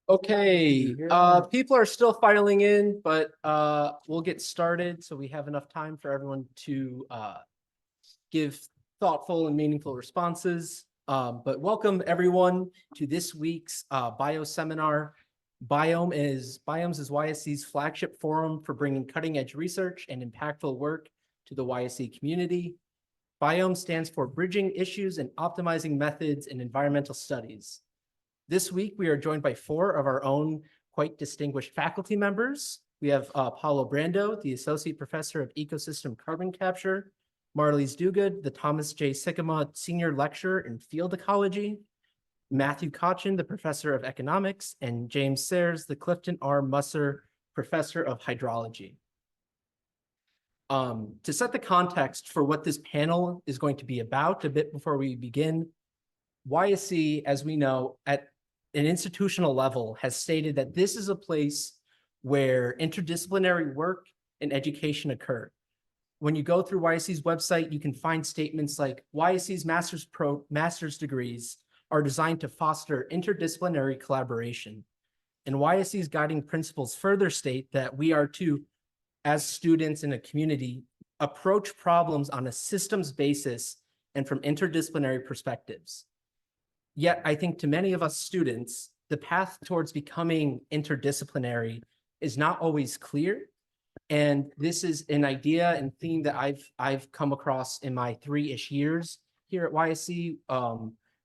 Okay, people are still filing in, but we'll get started so we have enough time for everyone to give thoughtful and meaningful responses. But welcome everyone to this week's bio seminar. BIOMES is YSE's flagship forum for bringing cutting edge research and impactful work to the YSE community. BIOMES stands for Bridging Issues and Optimizing Methods in Environmental Studies. This week, we are joined by 4 of our own quite distinguished faculty members. We have Paulo Brando, the Associate Professor of Ecosystem Carbon Capture, Marlyse Duguid, the Thomas J. Sikkema Senior Lecturer in Field Ecology, Matthew Kotchen, the Professor of Economics, and James Saiers, the Clifton R. Musser Professor of Hydrology. To set the context for what this panel is going to be about a bit before we begin, YSE, as we know, at an institutional level, has stated that this is a place where interdisciplinary work and education occur. When you go through YSE's website, you can find statements like YSE's master's degrees are designed to foster interdisciplinary collaboration. And YSE's guiding principles further state that we are to, as students in a community, approach problems on a systems basis and from interdisciplinary perspectives. Yet, I think to many of us students, the path towards becoming interdisciplinary is not always clear. And this is an idea and theme that I've come across in my 3-ish years here at YSE,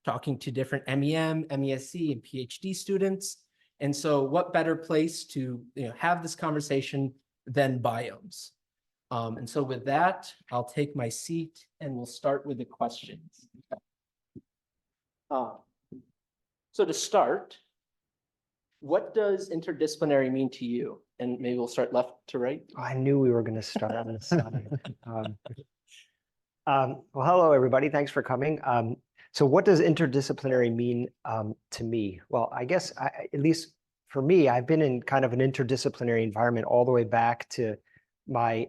talking to different MEM, MESC, and PhD students. And so what better place to have this conversation than BIOMES? And so with that, I'll take my seat and we'll start with the questions. So to start, what does interdisciplinary mean to you? And maybe we'll start left to right. I knew we were going to start on this side. Well, hello, everybody. Thanks for coming. So what does interdisciplinary mean to me? Well, I guess, at least for me, I've been in kind of an interdisciplinary environment all the way back to my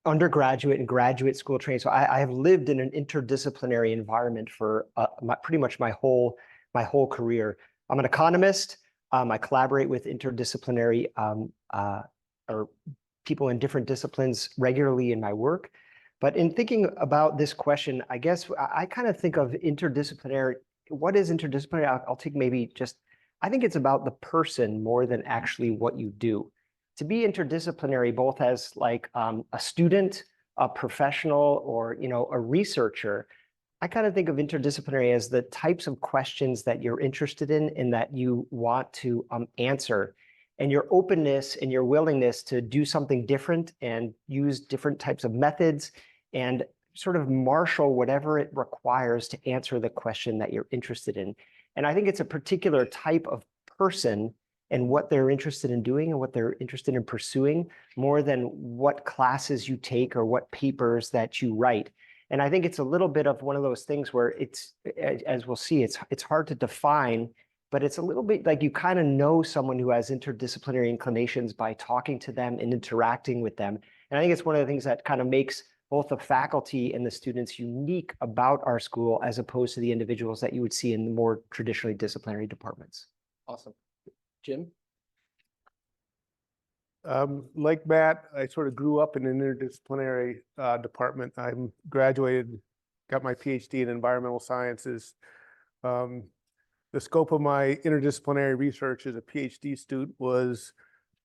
undergraduate and graduate school training. So I have lived in an interdisciplinary environment for pretty much my whole career. I'm an economist. I collaborate with interdisciplinary or people in different disciplines regularly in my work. But in thinking about this question, I guess I kind of think of interdisciplinary. What is interdisciplinary? I'll take maybe just, I think it's about the person more than actually what you do. To be interdisciplinary, both as like a student, a professional, or a researcher, I kind of think of interdisciplinary as the types of questions that you're interested in and that you want to answer, and your openness and your willingness to do something different and use different types of methods and sort of marshal whatever it requires to answer the question that you're interested in. And I think it's a particular type of person and what they're interested in doing and what they're interested in pursuing more than what classes you take or what papers that you write. And I think it's a little bit of one of those things where it's, as we'll see, it's hard to define, but it's a little bit like you kind of know someone who has interdisciplinary inclinations by talking to them and interacting with them. And I think it's one of the things that kind of makes both the faculty and the students unique about our school as opposed to the individuals that you would see in the more traditionally disciplinary departments. Awesome. Jim? Like Matt, I sort of grew up in an interdisciplinary department. I'm graduated, got my PhD in environmental sciences. The scope of my interdisciplinary research as a PhD student was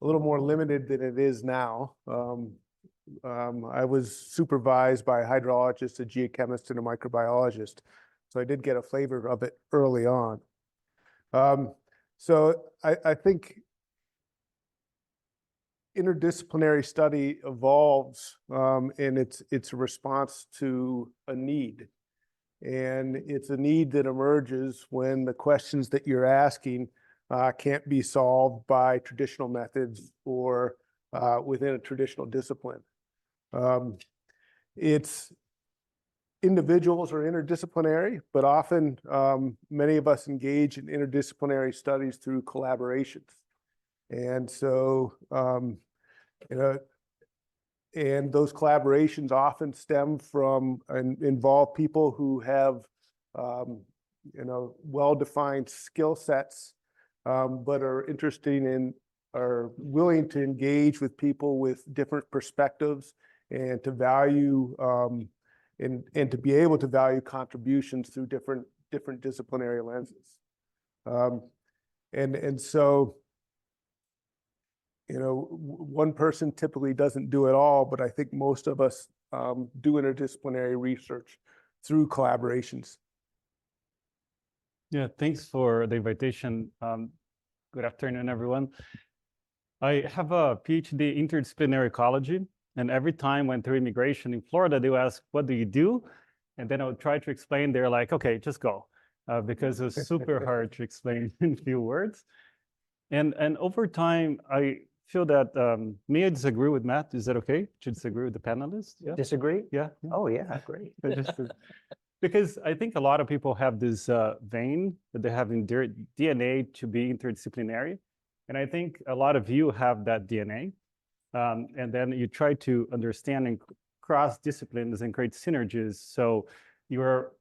a little more limited than it is now. I was supervised by a hydrologist, a geochemist, and a microbiologist. So I did get a flavor of it early on. So I think interdisciplinary study evolves and it's a response to a need. And it's a need that emerges when the questions that you're asking can't be solved by traditional methods or within a traditional discipline. It's individuals are interdisciplinary, but often many of us engage in interdisciplinary studies through collaborations. And so, and those collaborations often stem from and involve people who have well-defined skill sets, but are interesting in, are willing to engage with people with different perspectives and to value and to be able to value contributions through different disciplinary lenses. And so, one person typically doesn't do it all, but I think most of us do interdisciplinary research through collaborations. Yeah, thanks for the invitation. Good afternoon, everyone. I have a PhD in interdisciplinary ecology, and every time I went through immigration in Florida, they would ask, what do you do? And then I would try to explain. They're like, okay, just go, because it was super hard to explain in few words. And over time, I feel that, may I disagree with Matt? Is that okay to disagree with the panelists? Yeah. Disagree? Yeah. Oh, yeah, great. Because I think a lot of people have this vein that they have in their DNA to be interdisciplinary. And I think a lot of you have that DNA. And then you try to understand and cross disciplines and create synergies. So your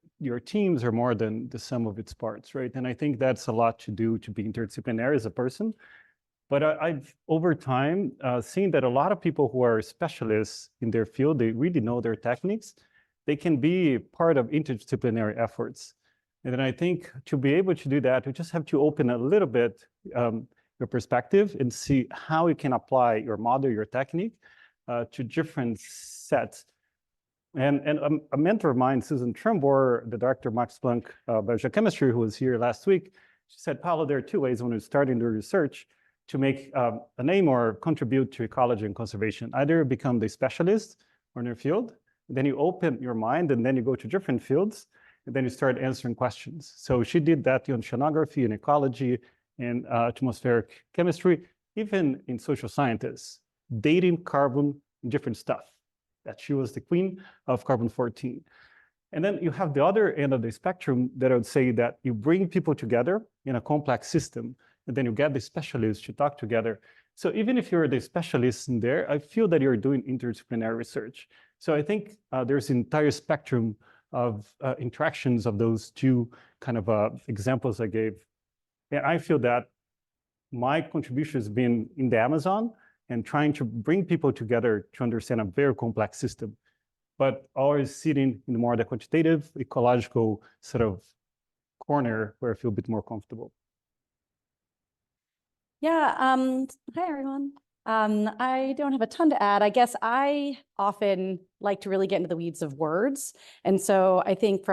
teams are more than the sum of its parts, right? And I think that's a lot to do to be interdisciplinary as a person. But I've, over time, seen that a lot of people who are specialists in their field, they really know their techniques. They can be part of interdisciplinary efforts. And then I think to be able to do that, we just have to open a little bit your perspective and see how you can apply your model, your technique to different sets. And a mentor of mine, Susan Trumbore, the director of Max Planck Biochemistry, who was here last week, she said, Paulo, there are two ways when you're starting to research to make a name or contribute to ecology and conservation. Either become the specialist in your field, then you open your mind and then you go to different fields and then you start answering questions. So she did that in oceanography and ecology and atmospheric chemistry, even in social scientists, dating carbon and different stuff. That she was the queen of carbon-14. And then you have the other end of the spectrum that I would say that you bring people together in a complex system, and then you get the specialists to talk together. So even if you're the specialist in there, I feel that you're doing interdisciplinary research. So I think there's an entire spectrum of interactions of those two kind of examples I gave. And I feel that my contribution has been in the Amazon and trying to bring people together to understand a very complex system, but always sitting in more the quantitative, ecological sort of corner where I feel a bit more comfortable. Yeah, hi everyone. I don't have a ton to add. I guess I often like to really get into the weeds of words. And so I think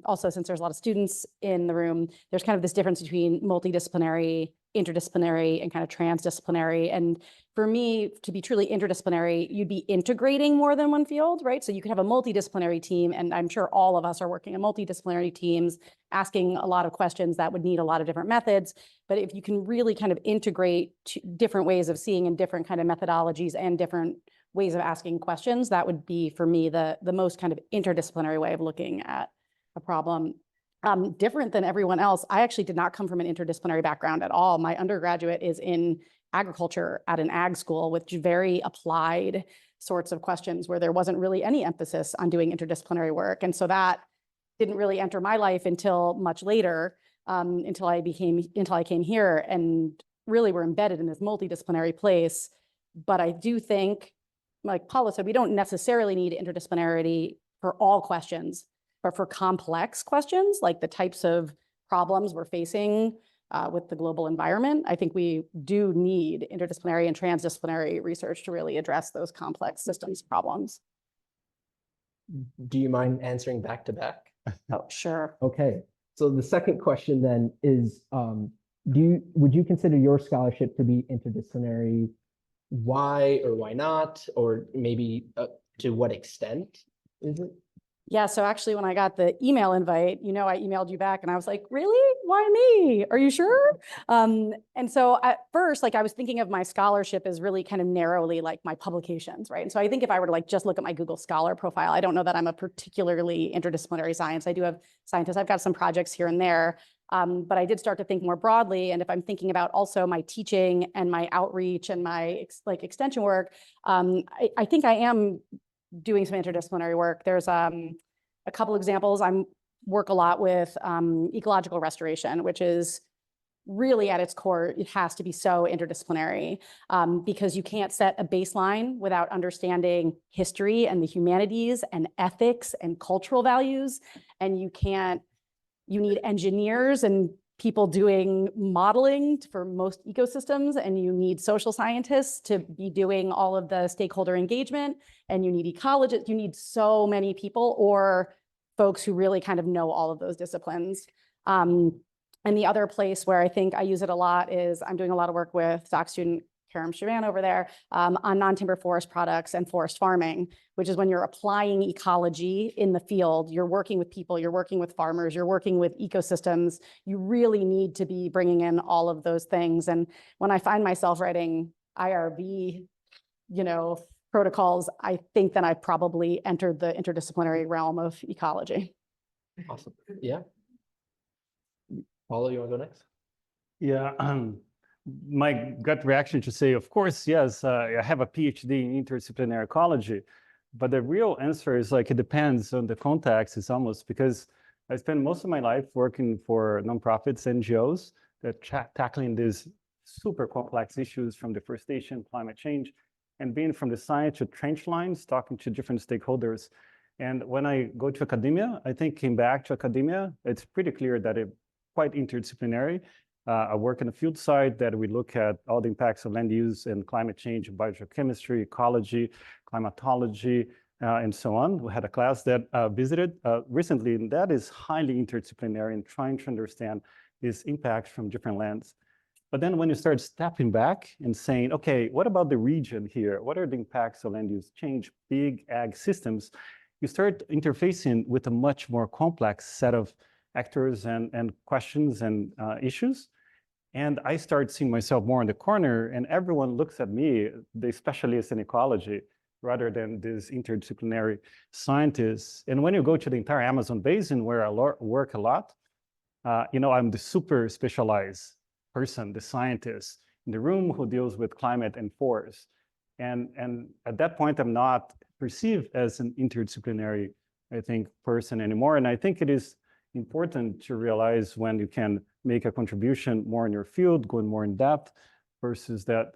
also since there's a lot of students in the room, there's kind of this difference between multidisciplinary, interdisciplinary, and kind of transdisciplinary. And for me, to be truly interdisciplinary, you'd be integrating more than one field, right? So you could have a multidisciplinary team, and I'm sure all of us are working in multidisciplinary teams, asking a lot of questions that would need a lot of different methods. But if you can really kind of integrate different ways of seeing and different kind of methodologies and different ways of asking questions, that would be, for me, the most kind of interdisciplinary way of looking at a problem. Different than everyone else, I actually did not come from an interdisciplinary background at all. My undergraduate is in agriculture at an ag school with very applied sorts of questions where there wasn't really any emphasis on doing interdisciplinary work. And so that didn't really enter my life until much later, until I came here and really were embedded in this multidisciplinary place. But I do think, like Paulo said, we don't necessarily need interdisciplinarity for all questions, but for complex questions, like the types of problems we're facing with the global environment, I think we do need interdisciplinary and transdisciplinary research to really address those complex systems problems. Do you mind answering back to back? Oh, sure. Okay. So the second question then is, would you consider your scholarship to be interdisciplinary? Why or why not? Or maybe to what extent is it? Yeah, so actually when I got the email invite, I emailed you back and I was like, really? Why me? Are you sure? And so at first, I was thinking of my scholarship as really kind of narrowly like my publications, right? And so I think if I were to just look at my Google Scholar profile, I don't know that I'm a particularly interdisciplinary science. I do have scientists, I've got some projects here and there, but I did start to think more broadly. And if I'm thinking about also my teaching and my outreach and my extension work, I think I am doing some interdisciplinary work. There's a couple examples. I'm work a lot with ecological restoration, which is really at its core, it has to be so interdisciplinary because you can't set a baseline without understanding history and the humanities and ethics and cultural values. And you need engineers and people doing modeling for most ecosystems, and you need social scientists to be doing all of the stakeholder engagement, and you need ecologists, you need so many people or folks who really kind of know all of those disciplines. And the other place where I think I use it a lot is I'm doing a lot of work with doc student Karam Shivan over there on non-timber forest products and forest farming, which is when you're applying ecology in the field, you're working with people, you're working with farmers, you're working with ecosystems. You really need to be bringing in all of those things. And when I find myself writing IRB, protocols, I think that I probably entered the interdisciplinary realm of ecology. Awesome. Yeah. Paulo, you want to go next? Yeah, my gut reaction to say, of course, yes, I have a PhD in interdisciplinary ecology, but the real answer is like, it depends on the context. It's almost because I spent most of my life working for nonprofits, NGOs, that tackling these super complex issues from deforestation, climate change, and being from the science to trench lines, talking to different stakeholders. And when I go to academia, I think came back to academia, it's pretty clear that it's quite interdisciplinary. I work in a field site that we look at all the impacts of land use and climate change, biogeochemistry, ecology, climatology, and so on. We had a class that visited recently, and that is highly interdisciplinary in trying to understand these impacts from different lands. But then when you start stepping back and saying, okay, what about the region here? What are the impacts of land use change, big ag systems? You start interfacing with a much more complex set of actors and questions and issues. And I start seeing myself more in the corner, and everyone looks at me, the specialists in ecology, rather than these interdisciplinary scientists. And when you go to the entire Amazon basin, where I work a lot, I'm the super specialized person, the scientist in the room who deals with climate and forest. And at that point, I'm not perceived as an interdisciplinary, I think, person anymore. And I think it is important to realize when you can make a contribution more in your field, going more in depth, versus that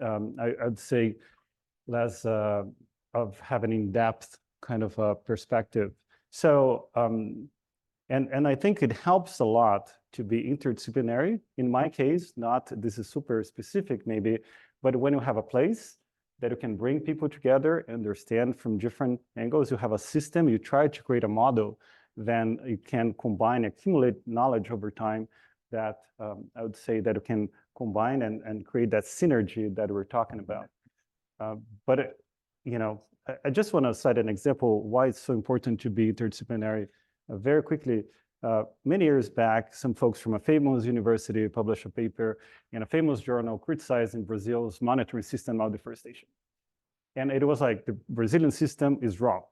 I'd say less of having in-depth kind of perspective. So, and I think it helps a lot to be interdisciplinary. In my case, this is super specific maybe, but when you have a place that you can bring people together, understand from different angles, you have a system, you try to create a model, then you can combine, accumulate knowledge over time that I would say that you can combine and create that synergy that we're talking about. But I just want to cite an example why it's so important to be interdisciplinary very quickly. Many years back, some folks from a famous university published a paper in a famous journal criticizing Brazil's monitoring system of deforestation. And it was like, the Brazilian system is wrong.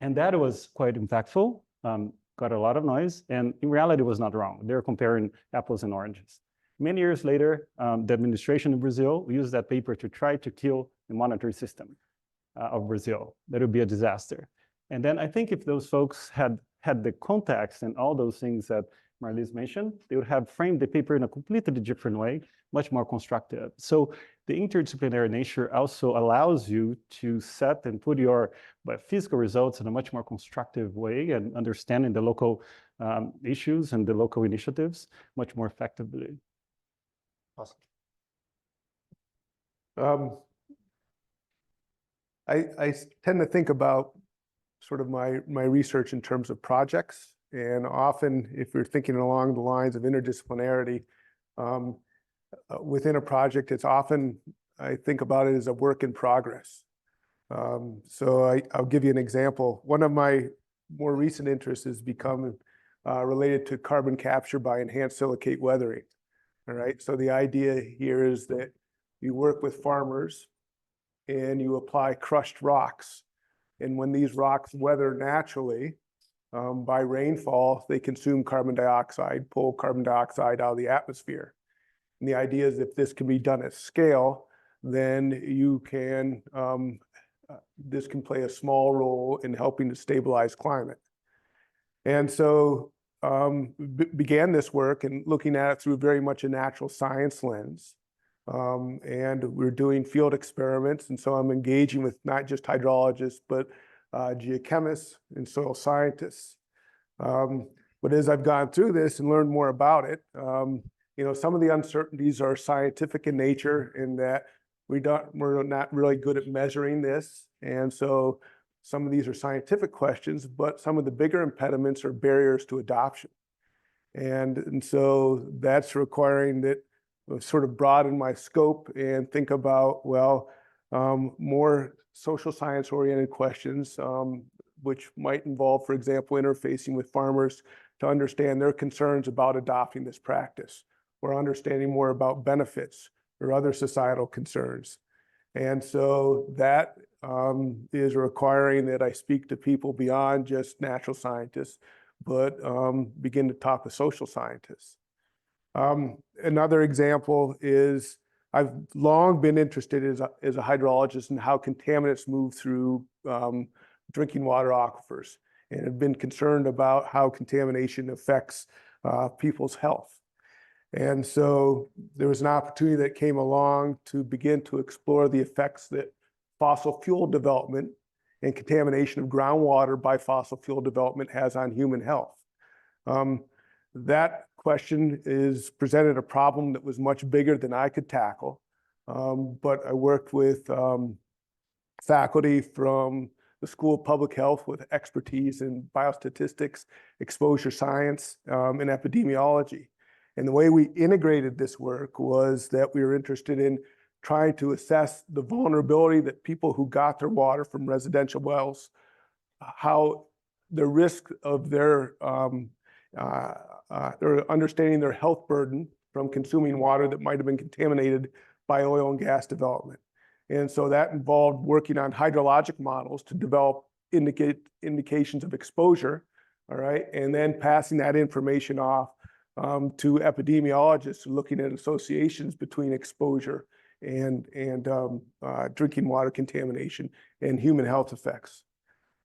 And that was quite impactful, got a lot of noise, and in reality, it was not wrong. They're comparing apples and oranges. Many years later, the administration in Brazil used that paper to try to kill the monetary system of Brazil. That would be a disaster. And then I think if those folks had the context and all those things that Marlyse mentioned, they would have framed the paper in a completely different way, much more constructive. So the interdisciplinary nature also allows you to set and put your physical results in a much more constructive way and understanding the local issues and the local initiatives much more effectively. Awesome. I tend to think about sort of my research in terms of projects. And often, if you're thinking along the lines of interdisciplinarity, within a project, it's often, I think about it as a work in progress. So I'll give you an example. One of my more recent interests has become related to carbon capture by enhanced silicate weathering. All right, so the idea here is that you work with farmers and you apply crushed rocks. And when these rocks weather naturally, by rainfall, they consume carbon dioxide, pull carbon dioxide out of the atmosphere. And the idea is if this can be done at scale, then you can, this can play a small role in helping to stabilize climate. And so began this work and looking at it through very much a natural science lens. And we're doing field experiments. And so I'm engaging with not just hydrologists, but geochemists and soil scientists. But as I've gone through this and learned more about it, some of the uncertainties are scientific in nature in that we're not really good at measuring this. And so some of these are scientific questions, but some of the bigger impediments are barriers to adoption. And so that's requiring that I sort of broaden my scope and think about, more social science oriented questions, which might involve, for example, interfacing with farmers to understand their concerns about adopting this practice, or understanding more about benefits or other societal concerns. And so that is requiring that I speak to people beyond just natural scientists, but begin to talk with social scientists. Another example is I've long been interested as a hydrologist in how contaminants move through drinking water aquifers, and have been concerned about how contamination affects people's health. And so there was an opportunity that came along to begin to explore the effects that fossil fuel development and contamination of groundwater by fossil fuel development has on human health. That question presented a problem that was much bigger than I could tackle. But I worked with faculty from the School of Public Health with expertise in biostatistics, exposure science, and epidemiology. And the way we integrated this work was that we were interested in trying to assess the vulnerability that people who got their water from residential wells, how the risk of their understanding their health burden from consuming water that might have been contaminated by oil and gas development. And so that involved working on hydrologic models to develop indications of exposure, all right, and then passing that information off to epidemiologists looking at associations between exposure and drinking water contamination and human health effects.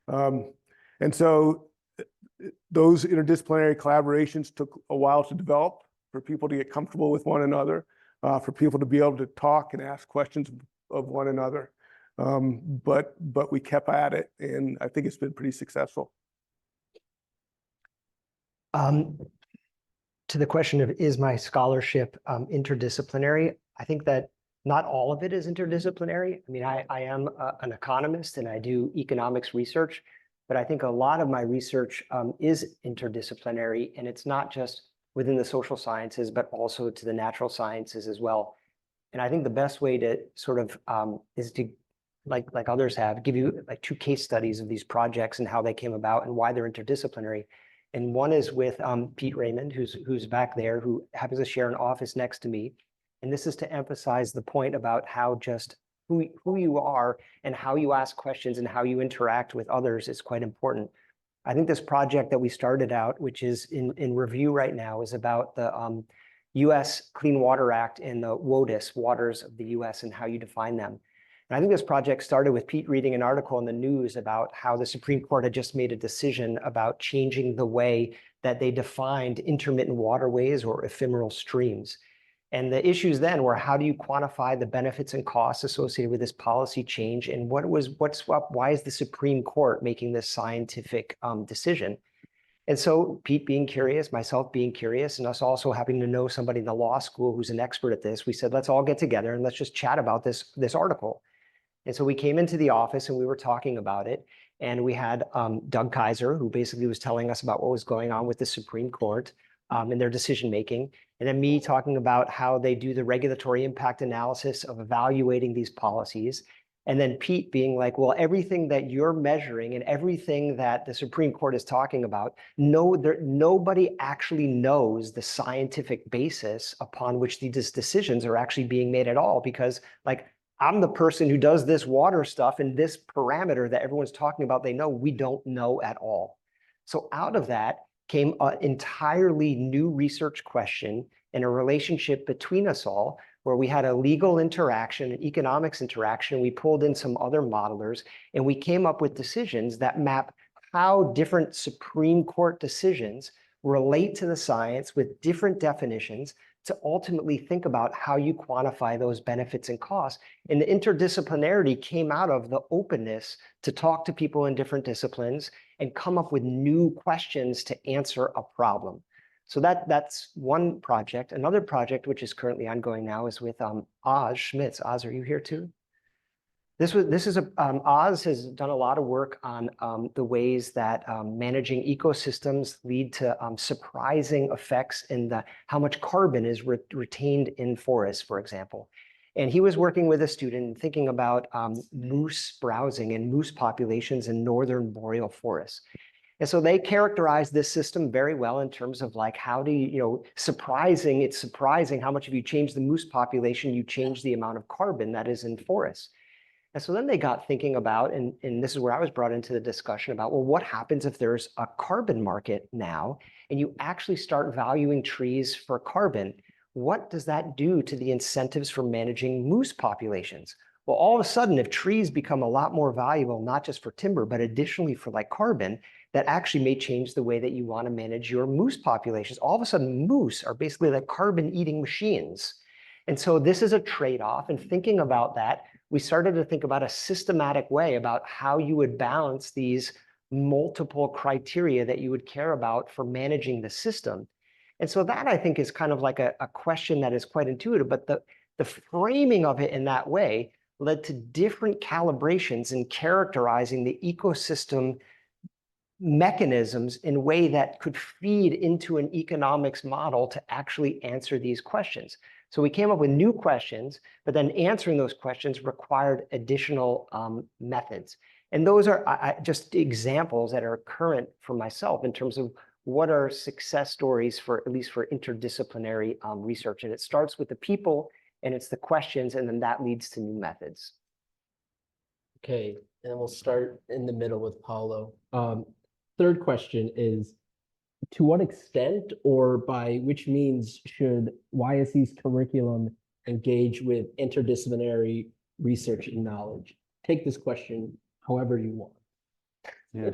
And so those interdisciplinary collaborations took a while to develop, for people to get comfortable with one another, for people to be able to talk and ask questions of one another. But we kept at it, and I think it's been pretty successful. To the question of, is my scholarship interdisciplinary? I think that not all of it is interdisciplinary. I mean, I am an economist and I do economics research, but I think a lot of my research is interdisciplinary, and it's not just within the social sciences, but also to the natural sciences as well. And I think the best way to sort of is to, like others have, give you like 2 case studies of these projects and how they came about and why they're interdisciplinary. And one is with Pete Raymond, who's back there, who happens to share an office next to me. And this is to emphasize the point about how just who you are and how you ask questions and how you interact with others is quite important. I think this project that we started out, which is in review right now, is about the US Clean Water Act and the WOTUS, waters of the US, and how you define them. And I think this project started with Pete reading an article in the news about how the Supreme Court had just made a decision about changing the way that they defined intermittent waterways or ephemeral streams. And the issues then were, how do you quantify the benefits and costs associated with this policy change? And why is the Supreme Court making this scientific decision? And so Pete being curious, myself being curious, and us also having to know somebody in the law school who's an expert at this, we said, let's all get together and let's just chat about this article. And so we came into the office and we were talking about it. And we had Doug Kaiser, who basically was telling us about what was going on with the Supreme Court in their decision making. And then me talking about how they do the regulatory impact analysis of evaluating these policies. And then Pete being like, well, everything that you're measuring and everything that the Supreme Court is talking about, nobody actually knows the scientific basis upon which these decisions are actually being made at all. Because like, I'm the person who does this water stuff, and this parameter that everyone's talking about, they know, we don't know at all. So out of that came an entirely new research question and a relationship between us all, where we had a legal interaction, an economics interaction. We pulled in some other modelers, and we came up with decisions that map how different Supreme Court decisions relate to the science with different definitions to ultimately think about how you quantify those benefits and costs. And the interdisciplinarity came out of the openness to talk to people in different disciplines and come up with new questions to answer a problem. So that's one project. Another project, which is currently ongoing now, is with Oz Schmitz. Oz, are you here too? Oz has done a lot of work on the ways that managing ecosystems lead to surprising effects in how much carbon is retained in forests, for example. And he was working with a student thinking about moose browsing and moose populations in northern boreal forests. And so they characterized this system very well in terms of like, how do you, it's surprising how much if you change the moose population, you change the amount of carbon that is in forests. And so then they got thinking about, and this is where I was brought into the discussion about, well, what happens if there's a carbon market now, and you actually start valuing trees for carbon? What does that do to the incentives for managing moose populations? Well, all of a sudden, if trees become a lot more valuable, not just for timber, but additionally for like carbon, that actually may change the way that you want to manage your moose populations. All of a sudden, moose are basically like carbon-eating machines. And so this is a trade-off, and thinking about that, we started to think about a systematic way about how you would balance these multiple criteria that you would care about for managing the system. And so that, I think, is kind of like a question that is quite intuitive, but the framing of it in that way led to different calibrations in characterizing the ecosystem mechanisms in a way that could feed into an economics model to actually answer these questions. So we came up with new questions, but then answering those questions required additional methods. And those are just examples that are current for myself in terms of what are success stories for, at least for interdisciplinary research. And it starts with the people, and it's the questions, and then that leads to new methods. Okay, and we'll start in the middle with Paulo. Third question is, to what extent or by which means should YSE's curriculum engage with interdisciplinary research and knowledge? Take this question however you want. Yeah.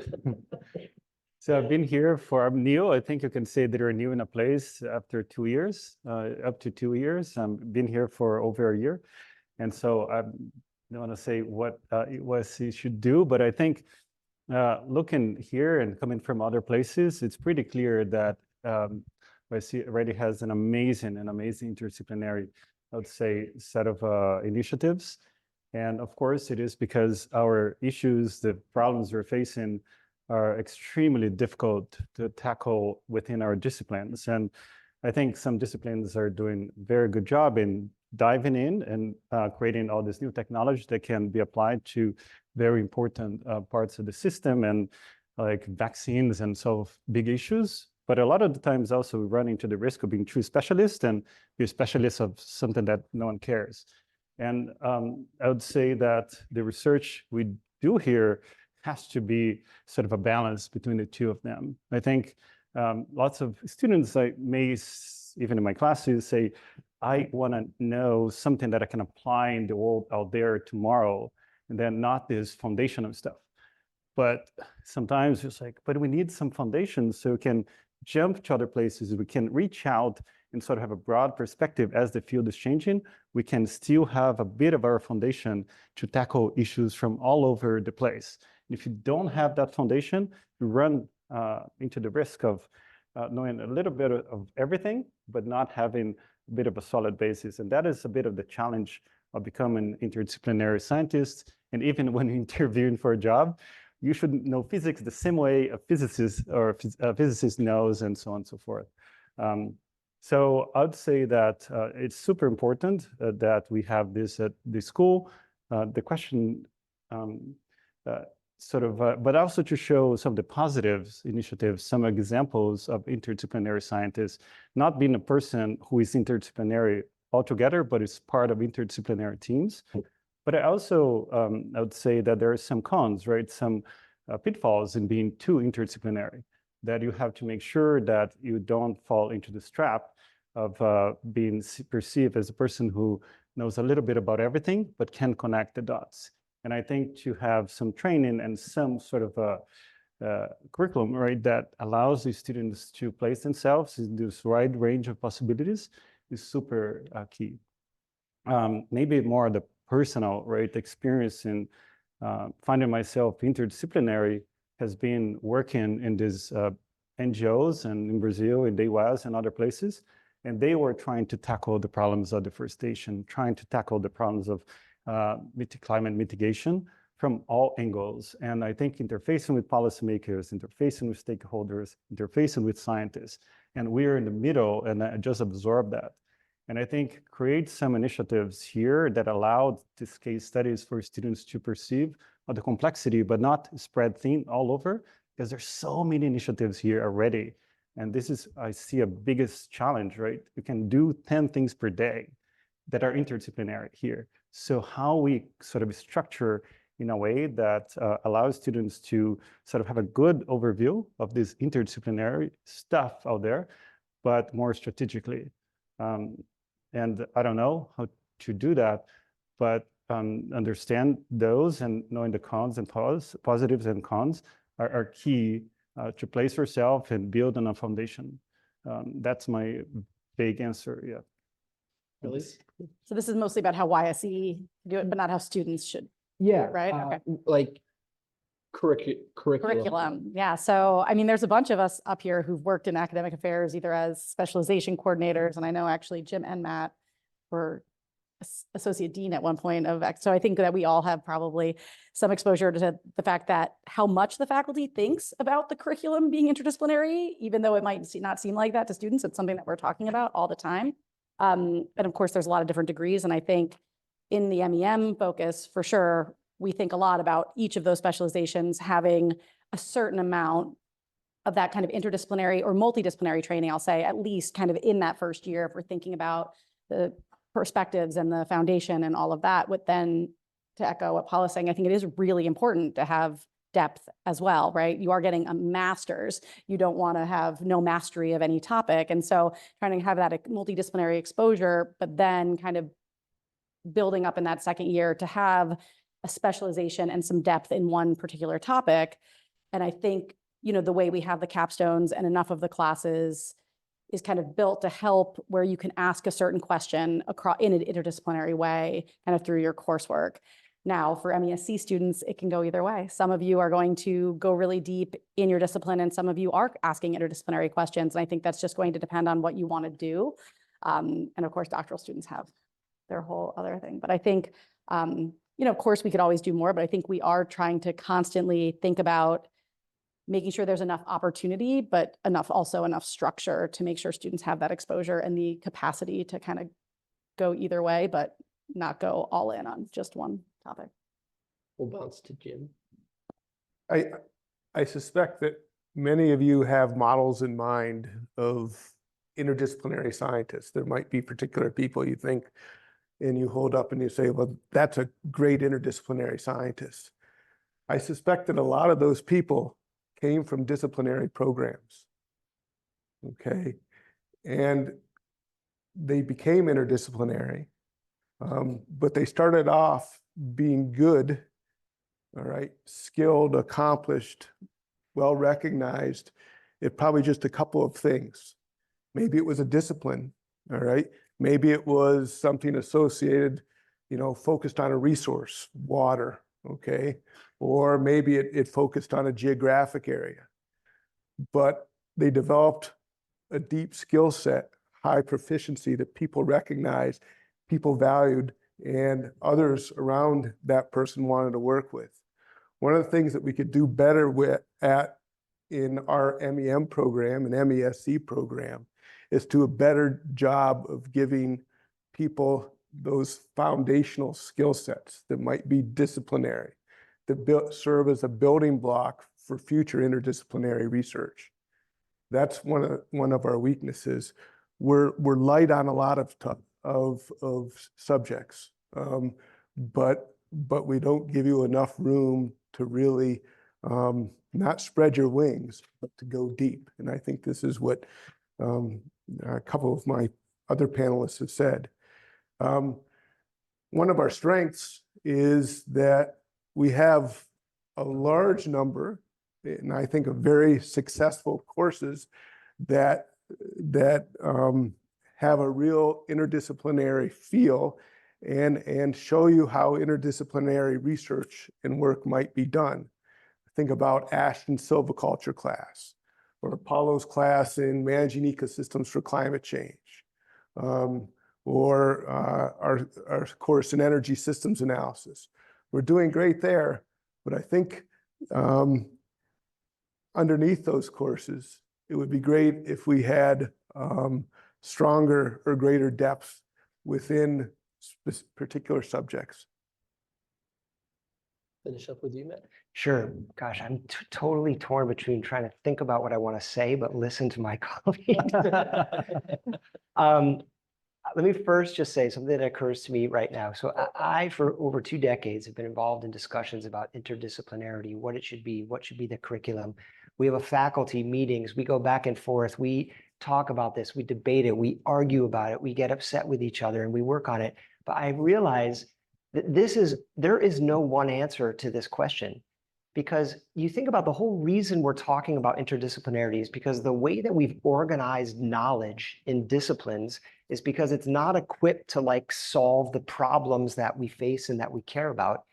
So I've been here I'm new. I think you can say that you're new in a place after 2 years, up to 2 years. I've been here for over a year. And so I don't want to say what YSE should do, but I think looking here and coming from other places, it's pretty clear that YSE already has an amazing interdisciplinary, I would say, set of initiatives. And of course, it is because our issues, the problems we're facing are extremely difficult to tackle within our disciplines. And I think some disciplines are doing a very good job in diving in and creating all this new technology that can be applied to very important parts of the system and like vaccines and solve big issues. But a lot of the times also we run into the risk of being true specialists and be specialists of something that no one cares. And I would say that the research we do here has to be sort of a balance between the two of them. I think lots of students may, even in my classes, say, I want to know something that I can apply in the world out there tomorrow, and then not this foundational stuff. But sometimes it's like, but we need some foundations so we can jump to other places. We can reach out and sort of have a broad perspective as the field is changing. We can still have a bit of our foundation to tackle issues from all over the place. And if you don't have that foundation, you run into the risk of knowing a little bit of everything, but not having a bit of a solid basis. And that is a bit of the challenge of becoming an interdisciplinary scientist. And even when you're interviewing for a job, you should know physics the same way a physicist or a physicist knows, and so on and so forth. So I would say that it's super important that we have this at the school. The question but also to show some of the positives initiatives, some examples of interdisciplinary scientists, not being a person who is interdisciplinary altogether, but is part of interdisciplinary teams. But I also, I would say that there are some cons, right? Some pitfalls in being too interdisciplinary, that you have to make sure that you don't fall into this trap of being perceived as a person who knows a little bit about everything, but can connect the dots. And I think to have some training and some sort of curriculum, right, that allows the students to place themselves in this wide range of possibilities is super key. Maybe more the personal, right, experience in finding myself interdisciplinary has been working in these NGOs and in Brazil, in the US and other places. And they were trying to tackle the problems of deforestation, trying to tackle the problems of climate mitigation from all angles. And I think interfacing with policymakers, interfacing with stakeholders, interfacing with scientists, and we're in the middle and I just absorb that. And I think create some initiatives here that allow these case studies for students to perceive the complexity, but not spread thin all over, because there's so many initiatives here already. And this is, I see a biggest challenge, right? You can do 10 things per day that are interdisciplinary here. So how we sort of structure in a way that allows students to sort of have a good overview of this interdisciplinary stuff out there, but more strategically. And I don't know how to do that, but understand those and knowing the cons and positives and cons are key to place yourself and build on a foundation. That's my big answer, yeah. Marlyse? So this is mostly about how YSE do it, but not how students should, Yeah. right? Okay. Like curriculum. Curriculum. Yeah. So, I mean, there's a bunch of us up here who've worked in academic affairs, either as specialization coordinators, and I know actually Jim and Matt were associate dean at one point of, so I think that we all have probably some exposure to the fact that how much the faculty thinks about the curriculum being interdisciplinary, even though it might not seem like that to students, it's something that we're talking about all the time. And of course, there's a lot of different degrees. And I think in the MEM focus, for sure, we think a lot about each of those specializations having a certain amount of that kind of interdisciplinary or multidisciplinary training, I'll say, at least kind of in that first year, if we're thinking about the perspectives and the foundation and all of that. With then, to echo what Paulo is saying, I think it is really important to have depth as well, right? You are getting a master's. You don't want to have no mastery of any topic. And so trying to have that multidisciplinary exposure, but then kind of building up in that second year to have a specialization and some depth in one particular topic. And I think, you know, the way we have the capstones and enough of the classes is kind of built to help where you can ask a certain question across in an interdisciplinary way, kind of through your coursework. Now, for MESC students, it can go either way. Some of you are going to go really deep in your discipline, and some of you are asking interdisciplinary questions. And I think that's just going to depend on what you want to do. And of course, doctoral students have their whole other thing. But I think, you know, of course, we could always do more, but I think we are trying to constantly think about making sure there's enough opportunity, but also enough structure to make sure students have that exposure and the capacity to kind of go either way, but not go all in on just one topic. We'll bounce to Jim. I suspect that many of you have models in mind of interdisciplinary scientists. There might be particular people you think and you hold up and you say, well, that's a great interdisciplinary scientist. I suspect that a lot of those people came from disciplinary programs, okay? And they became interdisciplinary, but they started off being good, all right, skilled, accomplished, well-recognized at probably just a couple of things. Maybe it was a discipline, all right? Maybe it was something associated, you know, focused on a resource, water, okay? Or maybe it focused on a geographic area. But they developed a deep skill set, high proficiency that people recognized, people valued, and others around that person wanted to work with. One of the things that we could do better in our MEM program and MESC program is do a better job of giving people those foundational skill sets that might be disciplinary, that serve as a building block for future interdisciplinary research. That's one of our weaknesses. We're light on a lot of subjects, but we don't give you enough room to really not spread your wings, but to go deep. And I think this is what a couple of my other panelists have said. One of our strengths is that we have a large number and I think of very successful courses that have a real interdisciplinary feel and show you how interdisciplinary research and work might be done. Think about Ashton's silviculture class, or Paulo's class in managing ecosystems for climate change, or our course in energy systems analysis. We're doing great there, but I think underneath those courses, it would be great if we had stronger or greater depth within particular subjects. Finish up with you, Matt. Sure. Gosh, I'm totally torn between trying to think about what I want to say, but listen to my colleagues. Let me first just say something that occurs to me right now. So I, for over 2 decades, have been involved in discussions about interdisciplinarity, what it should be, what should be the curriculum. We have a faculty meetings, we go back and forth, we talk about this, we debate it, we argue about it, we get upset with each other and we work on it. But I realize that there is no one answer to this question. Because you think about the whole reason we're talking about interdisciplinarity is because the way that we've organized knowledge in disciplines is because it's not equipped to like solve the problems that we face and that we care about.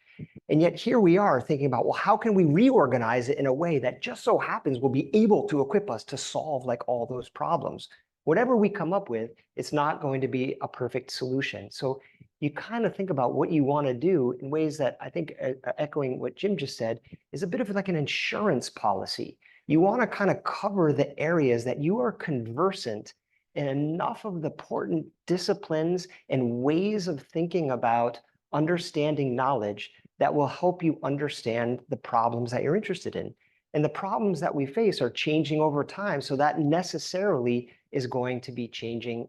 And yet here we are thinking about, well, how can we reorganize it in a way that just so happens will be able to equip us to solve like all those problems? Whatever we come up with, it's not going to be a perfect solution. So you kind of think about what you want to do in ways that I think, echoing what Jim just said, is a bit of like an insurance policy. You want to kind of cover the areas that you are conversant in enough of the important disciplines and ways of thinking about understanding knowledge that will help you understand the problems that you're interested in. And the problems that we face are changing over time, so that necessarily is going to be changing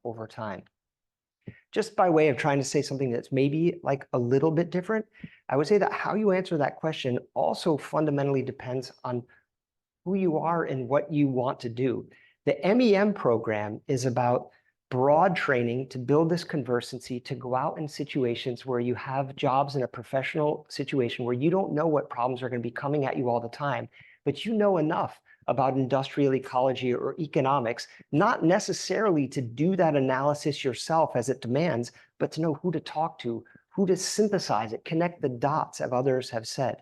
over time. Just by way of trying to say something that's maybe like a little bit different, I would say that how you answer that question also fundamentally depends on who you are and what you want to do. The MEM program is about broad training to build this conversancy, to go out in situations where you have jobs in a professional situation where you don't know what problems are going to be coming at you all the time, but you know enough about industrial ecology or economics, not necessarily to do that analysis yourself as it demands, but to know who to talk to, who to synthesize it, connect the dots, as others have said.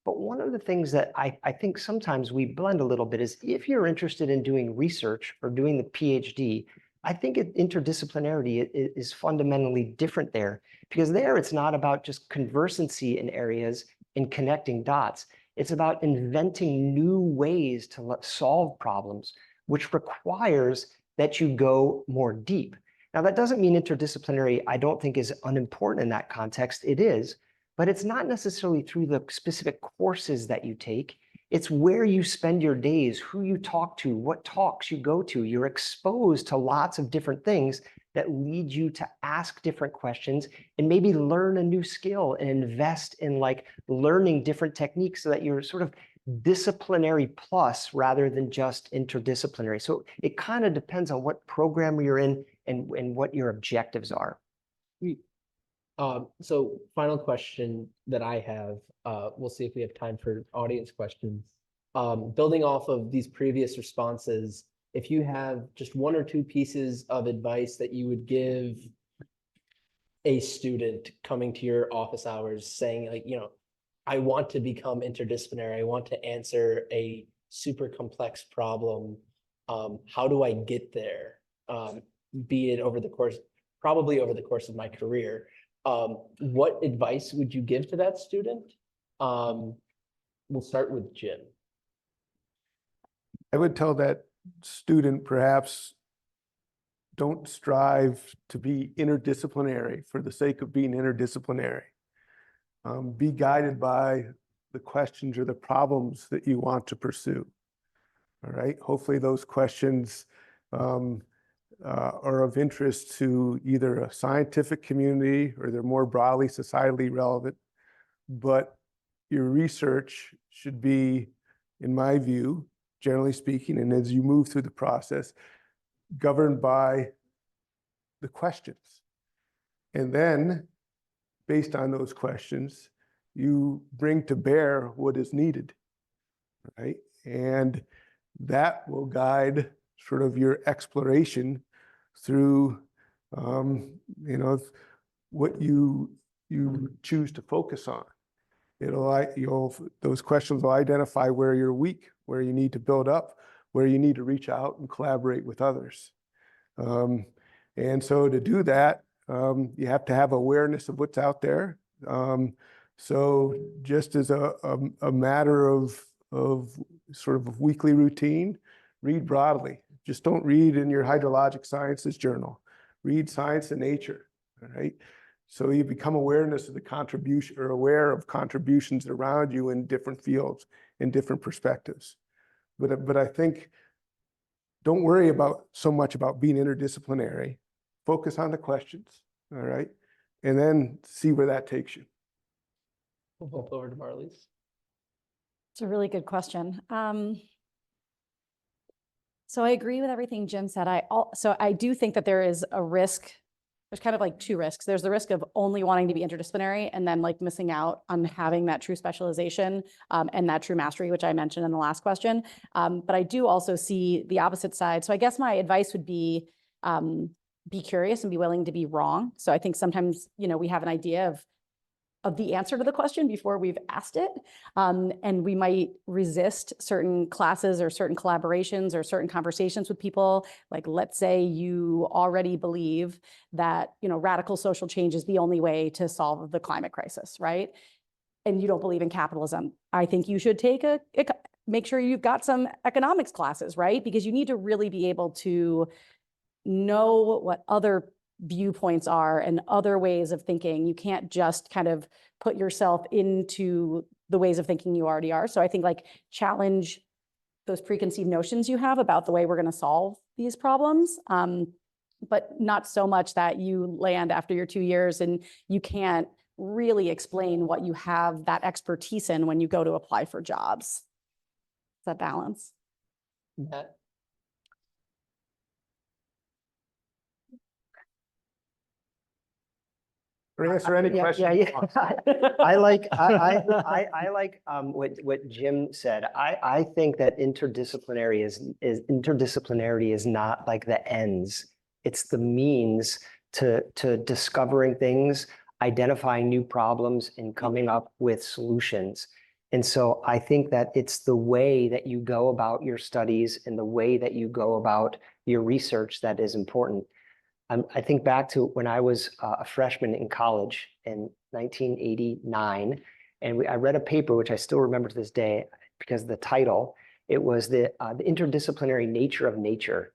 But one of the things that I think sometimes we blend a little bit is if you're interested in doing research or doing the PhD, I think interdisciplinarity is fundamentally different there, because there it's not about just conversancy in areas and connecting dots. It's about inventing new ways to solve problems, which requires that you go more deep. Now, that doesn't mean interdisciplinary, I don't think, is unimportant in that context. It is, but it's not necessarily through the specific courses that you take. It's where you spend your days, who you talk to, what talks you go to. You're exposed to lots of different things that lead you to ask different questions and maybe learn a new skill and invest in like learning different techniques so that you're sort of disciplinary plus rather than just interdisciplinary. So it kind of depends on what program you're in and what your objectives are. So final question that I have, we'll see if we have time for audience questions. Building off of these previous responses, if you have just 1 or 2 pieces of advice that you would give a student coming to your office hours saying, like, you know, I want to become interdisciplinary, I want to answer a super complex problem. How do I get there? Be it over the course, probably over the course of my career. What advice would you give to that student? We'll start with Jim. I would tell that student, perhaps don't strive to be interdisciplinary for the sake of being interdisciplinary. Be guided by the questions or the problems that you want to pursue. All right. Hopefully those questions are of interest to either a scientific community or they're more broadly societally relevant. But your research should be, in my view, generally speaking, and as you move through the process, governed by the questions. And then, based on those questions, you bring to bear what is needed. right? And that will guide sort of your exploration through, what you choose to focus on. Those questions will identify where you're weak, where you need to build up, where you need to reach out and collaborate with others. And so to do that, you have to have awareness of what's out there. So just as a matter of sort of a weekly routine, read broadly. Just don't read in your hydrologic sciences journal. Read Science and Nature, all right? So you become awareness of the contribution, or aware of contributions around you in different fields, in different perspectives. But I think don't worry so much about being interdisciplinary. Focus on the questions, all right? And then see where that takes you. We'll flip over to Marlyse. It's a really good question. So I agree with everything Jim said. So I do think that there is a risk. There's kind of like two risks. There's the risk of only wanting to be interdisciplinary and then like missing out on having that true specialization and that true mastery, which I mentioned in the last question. But I do also see the opposite side. So I guess my advice would be curious and be willing to be wrong. So I think sometimes, we have an idea of the answer to the question before we've asked it. And we might resist certain classes or certain collaborations or certain conversations with people. Like, let's say you already believe that, radical social change is the only way to solve the climate crisis, right? And you don't believe in capitalism. I think you should make sure you've got some economics classes, right? Because you need to really be able to know what other viewpoints are and other ways of thinking. You can't just kind of put yourself into the ways of thinking you already are. So I think challenge those preconceived notions you have about the way we're going to solve these problems, but not so much that you land after your 2 years and you can't really explain what you have that expertise in when you go to apply for jobs. Is that balance? Matt? Or answer any question. I like what Jim said. I think that interdisciplinarity is not like the ends. It's the means to discovering things, identifying new problems, and coming up with solutions. And so I think that it's the way that you go about your studies and the way that you go about your research that is important. I think back to when I was a freshman in college in 1989, and I read a paper, which I still remember to this day because of the title. It was the interdisciplinary nature of nature.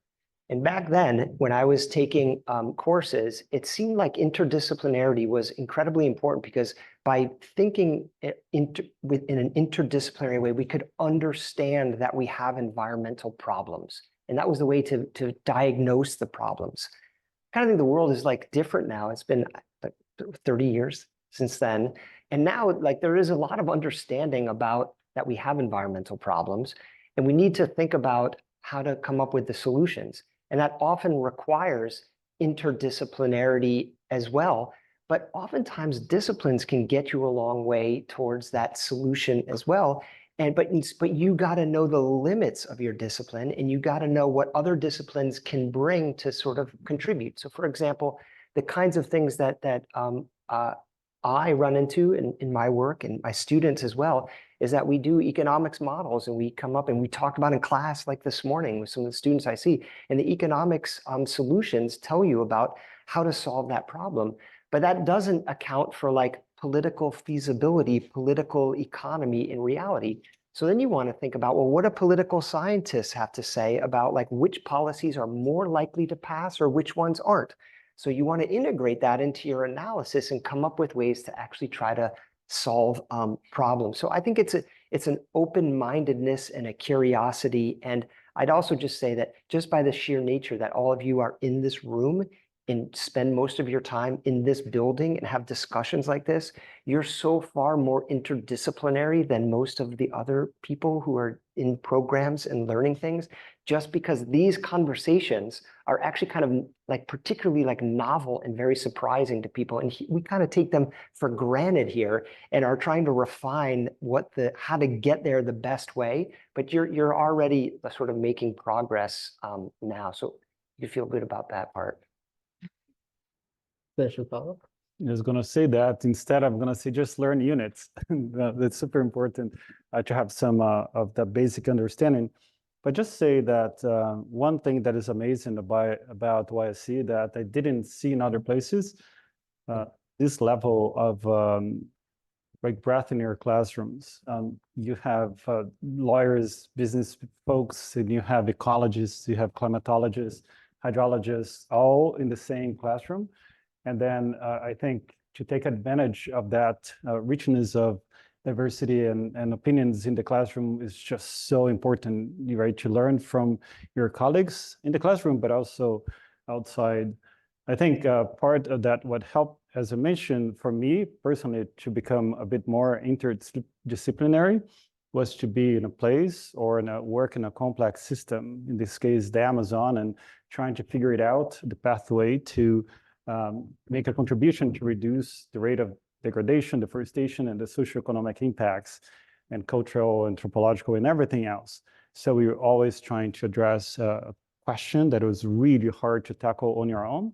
And back then, when I was taking courses, it seemed like interdisciplinarity was incredibly important because by thinking in an interdisciplinary way, we could understand that we have environmental problems. And that was the way to diagnose the problems. I kind of think the world is different now. It's been 30 years since then. And now there is a lot of understanding about that we have environmental problems, and we need to think about how to come up with the solutions. And that often requires interdisciplinarity as well. But oftentimes disciplines can get you a long way towards that solution as well. But you got to know the limits of your discipline, and you got to know what other disciplines can bring to sort of contribute. So for example, the kinds of things that I run into in my work and my students as well is that we do economics models, and we come up and we talked about in class like this morning with some of the students I see, and the economics solutions tell you about how to solve that problem. But that doesn't account for political feasibility, political economy in reality. So then you want to think about, well, what do political scientists have to say about which policies are more likely to pass or which ones aren't? So you want to integrate that into your analysis and come up with ways to actually try to solve problems. So I think it's an open-mindedness and a curiosity. And I'd also just say that just by the sheer nature that all of you are in this room and spend most of your time in this building and have discussions like this, you're so far more interdisciplinary than most of the other people who are in programs and learning things, just because these conversations are actually kind of like particularly like novel and very surprising to people. And we kind of take them for granted here and are trying to refine how to get there the best way. But you're already sort of making progress now. So you feel good about that part. Paulo? I was going to say that instead, I'm going to say just learn units. That's super important to have some of the basic understanding. But just say that one thing that is amazing about YSE that I didn't see in other places, this level of like breadth in your classrooms. You have lawyers, business folks, and you have ecologists, you have climatologists, hydrologists, all in the same classroom. And then I think to take advantage of that richness of diversity and opinions in the classroom is just so important, right? To learn from your colleagues in the classroom, but also outside. I think part of that, what helped, as I mentioned, for me personally, to become a bit more interdisciplinary was to be in a place or work in a complex system, in this case, the Amazon, and trying to figure it out, the pathway to make a contribution to reduce the rate of degradation, deforestation, and the socioeconomic impacts, and cultural, anthropological, and everything else. So we were always trying to address a question that was really hard to tackle on your own.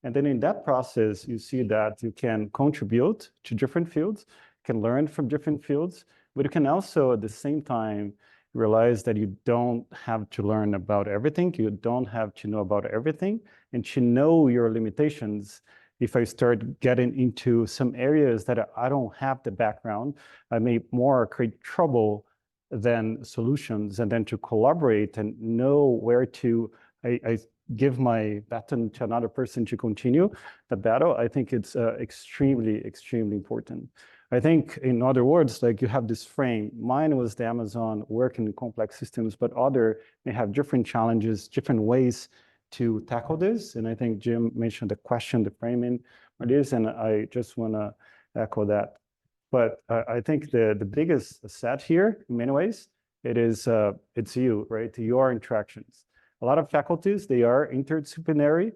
And then in that process, you see that you can contribute to different fields, can learn from different fields, but you can also at the same time realize that you don't have to learn about everything. You don't have to know about everything, and to know your limitations. If I start getting into some areas that I don't have the background, I may more create trouble than solutions, and then to collaborate and know where to, I give my baton to another person to continue the battle. I think it's extremely, extremely important. I think, in other words, like you have this frame. Mine was the Amazon working in complex systems, but other may have different challenges, different ways to tackle this. And I think Jim mentioned the question, the framing, Marlyse, and I just want to echo that. But I think the biggest asset here, in many ways, it's you, right? Your interactions. A lot of faculties, they are interdisciplinary,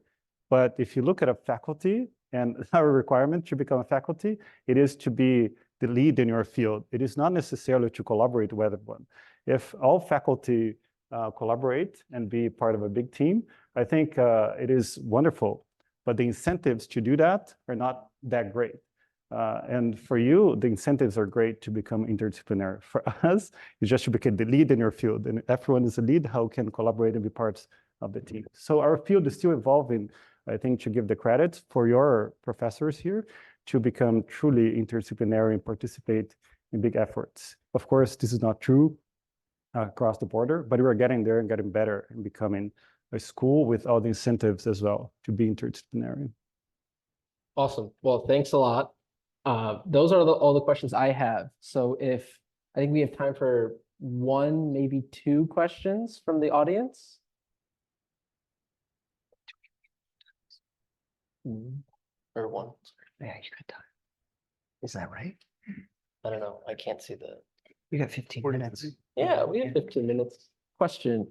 but if you look at a faculty, and our requirement to become a faculty, it is to be the lead in your field. It is not necessarily to collaborate with everyone. If all faculty collaborate and be part of a big team, I think it is wonderful. But the incentives to do that are not that great. And for you, the incentives are great to become interdisciplinary. For us, it's just to become the lead in your field. And everyone is a lead, how can collaborate and be parts of the team? So our field is still evolving. I think to give the credit for your professors here to become truly interdisciplinary and participate in big efforts. Of course, this is not true across the border, but we're getting there and getting better and becoming a school with all the incentives as well to be interdisciplinary. Awesome. Well, thanks a lot. Those are all the questions I have. So I think we have time for one, maybe two questions from the audience. Or one. Yeah, you got time. Is that right? I don't know. I can't see the. We got 15 minutes. Yeah, we have 15 minutes. Question.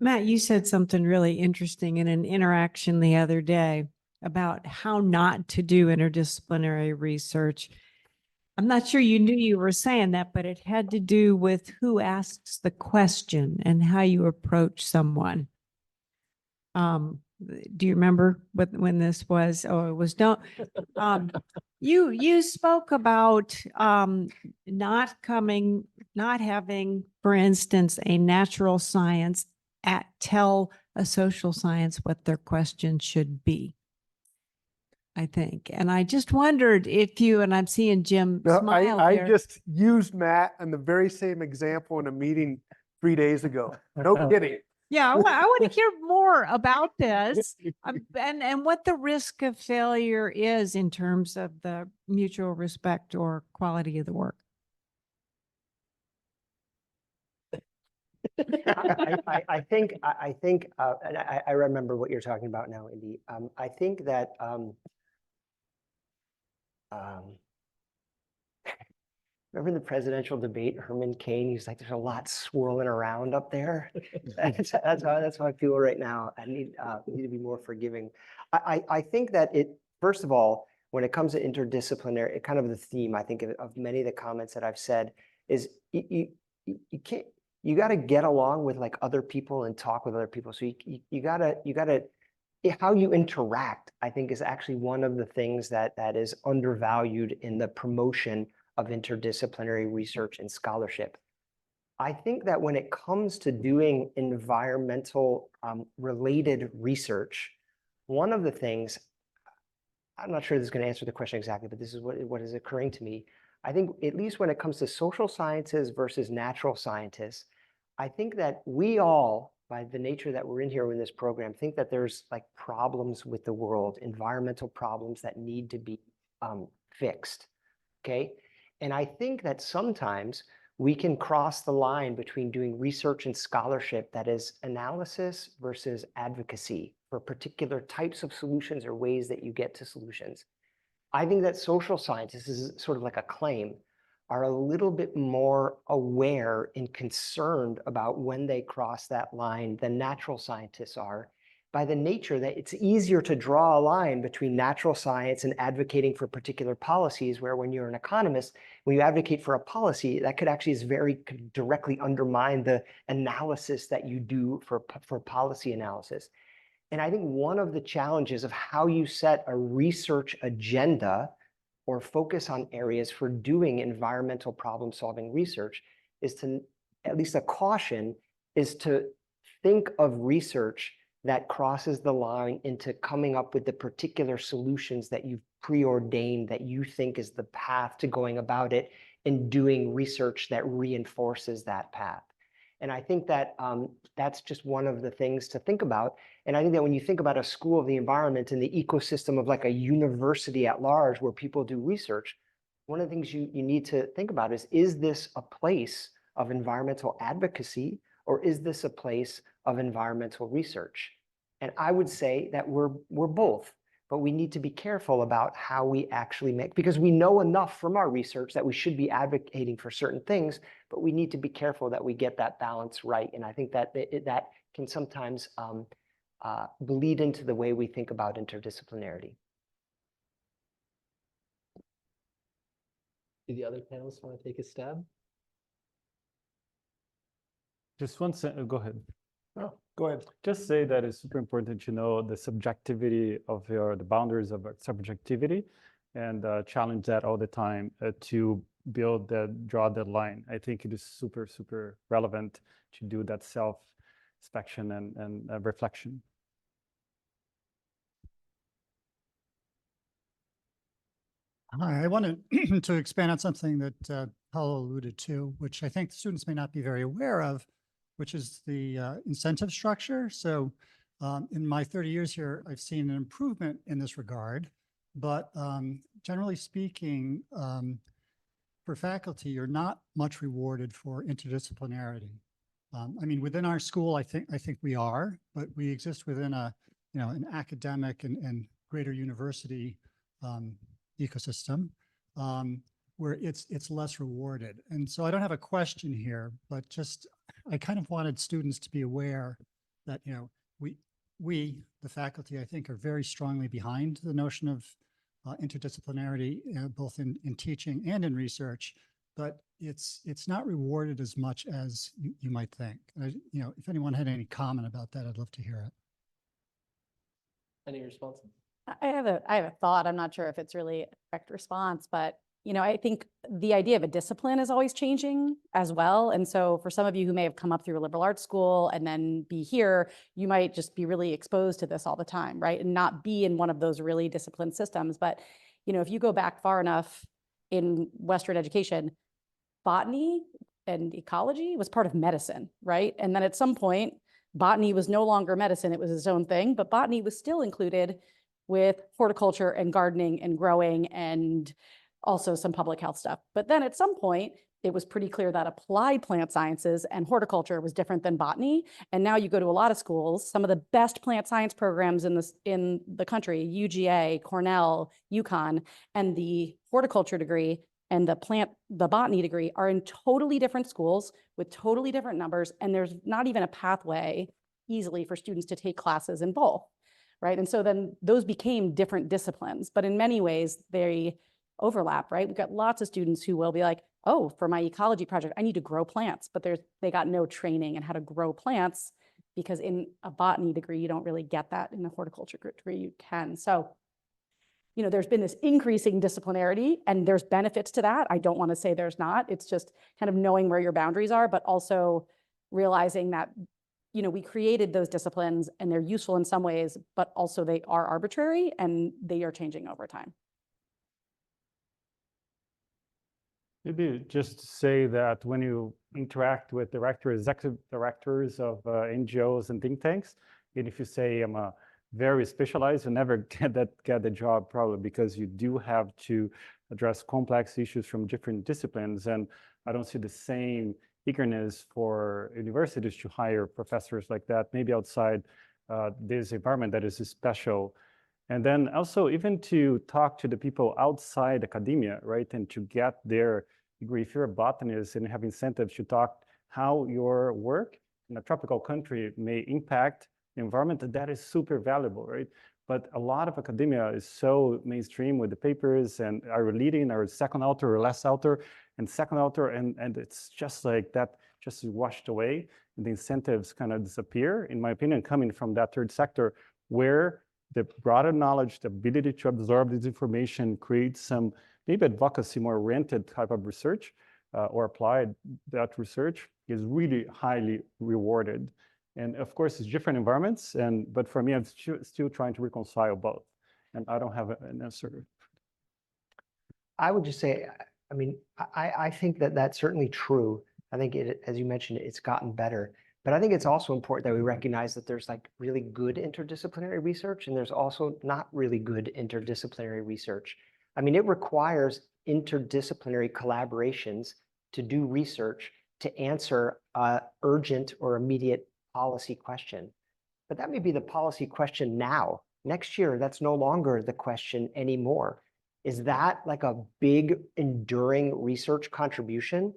Matt, you said something really interesting in an interaction the other day about how not to do interdisciplinary research. I'm not sure you knew you were saying that, but it had to do with who asks the question and how you approach someone. Do you remember when this was? Oh, it was don't. You spoke about not having, for instance, a natural science tell a social science what their question should be, I think. And I just wondered if you, and I'm seeing Jim smile I there. just used Matt and the very same example in a meeting 3 days ago. No kidding. Yeah, I want to hear more about this and what the risk of failure is in terms of the mutual respect or quality of the work. I think, and I remember what you're talking about now, Indy. I think that Remember the presidential debate, Herman Cain, he's like, there's a lot swirling around up there. That's how I feel right now. I need to be more forgiving. I think that first of all, when it comes to interdisciplinary, kind of the theme, I think of many of the comments that I've said is you can't, you got to get along with like other people and talk with other people. So you gotta, how you interact, I think is actually one of the things that is undervalued in the promotion of interdisciplinary research and scholarship. I think that when it comes to doing environmental related research, one of the things, I'm not sure this is going to answer the question exactly, but this is what is occurring to me. I think at least when it comes to social sciences versus natural scientists, I think that we all, by the nature that we're in here in this program, think that there's like problems with the world, environmental problems that need to be fixed, okay? And I think that sometimes we can cross the line between doing research and scholarship that is analysis versus advocacy for particular types of solutions or ways that you get to solutions. I think that social scientists, this is sort of like a claim, are a little bit more aware and concerned about when they cross that line than natural scientists are, by the nature that it's easier to draw a line between natural science and advocating for particular policies, where when you're an economist, when you advocate for a policy, that could directly undermine the analysis that you do for policy analysis. And I think one of the challenges of how you set a research agenda or focus on areas for doing environmental problem solving research is to, at least a caution, is to think of research that crosses the line into coming up with the particular solutions that you've preordained that you think is the path to going about it, and doing research that reinforces that path. And I think that that's just one of the things to think about. And I think that when you think about a school of the environment and the ecosystem of like a university at large where people do research, one of the things you need to think about is this a place of environmental advocacy, or is this a place of environmental research? And I would say that we're both, but we need to be careful about how we actually make, because we know enough from our research that we should be advocating for certain things, but we need to be careful that we get that balance right. And I think that that can sometimes bleed into the way we think about interdisciplinarity. Do the other panelists want to take a stab? Just one sentence, go ahead. Oh, go ahead. Just say that it's super important to know the subjectivity of the boundaries of subjectivity, and challenge that all the time to draw that line. I think it is super, super relevant to do that self-inspection and reflection. Hi, I wanted to expand on something that Paulo alluded to, which I think students may not be very aware of, which is the incentive structure. So in my 30 years here, I've seen an improvement in this regard, but generally speaking, for faculty, you're not much rewarded for interdisciplinarity. I mean, within our school, I think we are, but we exist within an academic and greater university ecosystem where it's less rewarded. And so I don't have a question here, but just I kind of wanted students to be aware that, we, the faculty, I think, are very strongly behind the notion of interdisciplinarity, both in teaching and in research, but it's not rewarded as much as you might think. If anyone had any comment about that, I'd love to hear it. Any responses? I have a thought. I'm not sure if it's really a correct response, but I think the idea of a discipline is always changing as well. And so for some of you who may have come up through a liberal arts school and then be here, you might just be really exposed to this all the time, right? And not be in one of those really disciplined systems. But, if you go back far enough in Western education, botany and ecology was part of medicine, right? And then at some point, botany was no longer medicine. It was its own thing, but botany was still included with horticulture and gardening and growing and also some public health stuff. But then at some point, it was pretty clear that applied plant sciences and horticulture was different than botany. And now you go to a lot of schools, some of the best plant science programs in the country, UGA, Cornell, UConn, and the horticulture degree and the botany degree are in totally different schools with totally different numbers, and there's not even a pathway easily for students to take classes in both, right? And so then those became different disciplines, but in many ways they overlap, right? We've got lots of students who will be like, oh, for my ecology project, I need to grow plants, but they got no training in how to grow plants, because in a botany degree, you don't really get that. In a horticulture degree, you can. So, you know, there's been this increasing disciplinarity, and there's benefits to that. I don't want to say there's not. It's just kind of knowing where your boundaries are, but also realizing that, you know, we created those disciplines and they're useful in some ways, but also they are arbitrary and they are changing over time. Maybe just to say that when you interact with executive directors of NGOs and think tanks, and if you say I'm a very specialized, you never get the job, probably because you do have to address complex issues from different disciplines. And I don't see the same eagerness for universities to hire professors like that, maybe outside this environment that is special. And then also even to talk to the people outside academia, right? And to get their degree. If you're a botanist and have incentives to talk how your work in a tropical country may impact the environment, that is super valuable, right? But a lot of academia is so mainstream with the papers and are leading or second author or last author and second author, and it's just like that, just washed away. And the incentives kind of disappear, in my opinion, coming from that third sector, where the broader knowledge, the ability to absorb this information, create some maybe advocacy, more oriented type of research or applied that research is really highly rewarded. And of course, it's different environments, but for me, I'm still trying to reconcile both. And I don't have an answer. I would just say, I mean, I think that that's certainly true. I think as you mentioned, it's gotten better. But I think it's also important that we recognize that there's like really good interdisciplinary research, and there's also not really good interdisciplinary research. I mean, it requires interdisciplinary collaborations to do research to answer an urgent or immediate policy question. But that may be the policy question now. Next year, that's no longer the question anymore. Is that like a big enduring research contribution?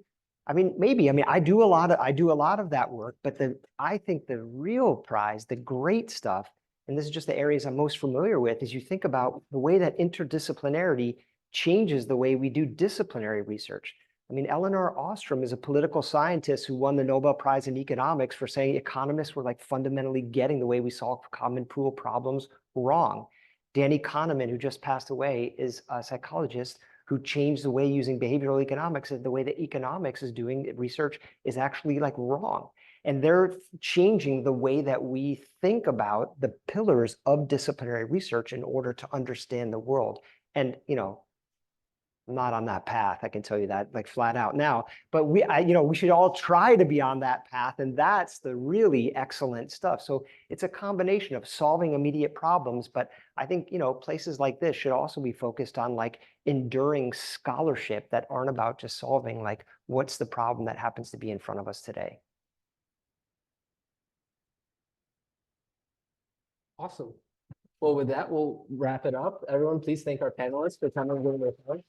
I mean, maybe. I mean, I do a lot of that work, but I think the real prize, the great stuff, and this is just the areas I'm most familiar with, is you think about the way that interdisciplinarity changes the way we do disciplinary research. I mean, Elinor Ostrom is a political scientist who won the Nobel Prize in economics for saying economists were like fundamentally getting the way we solve common pool problems wrong. Danny Kahneman, who just passed away, is a psychologist who changed the way using behavioral economics, and the way that economics is doing research is actually like wrong. And they're changing the way that we think about the pillars of disciplinary research in order to understand the world. And, you know, I'm not on that path, I can tell you that, like flat out now, but we should all try to be on that path, and that's the really excellent stuff. So it's a combination of solving immediate problems, but I think, you know, places like this should also be focused on like enduring scholarship that aren't about just solving like what's the problem that happens to be in front of us today. Awesome. Well, with that, we'll wrap it up. Everyone, please thank our panelists for coming over their time.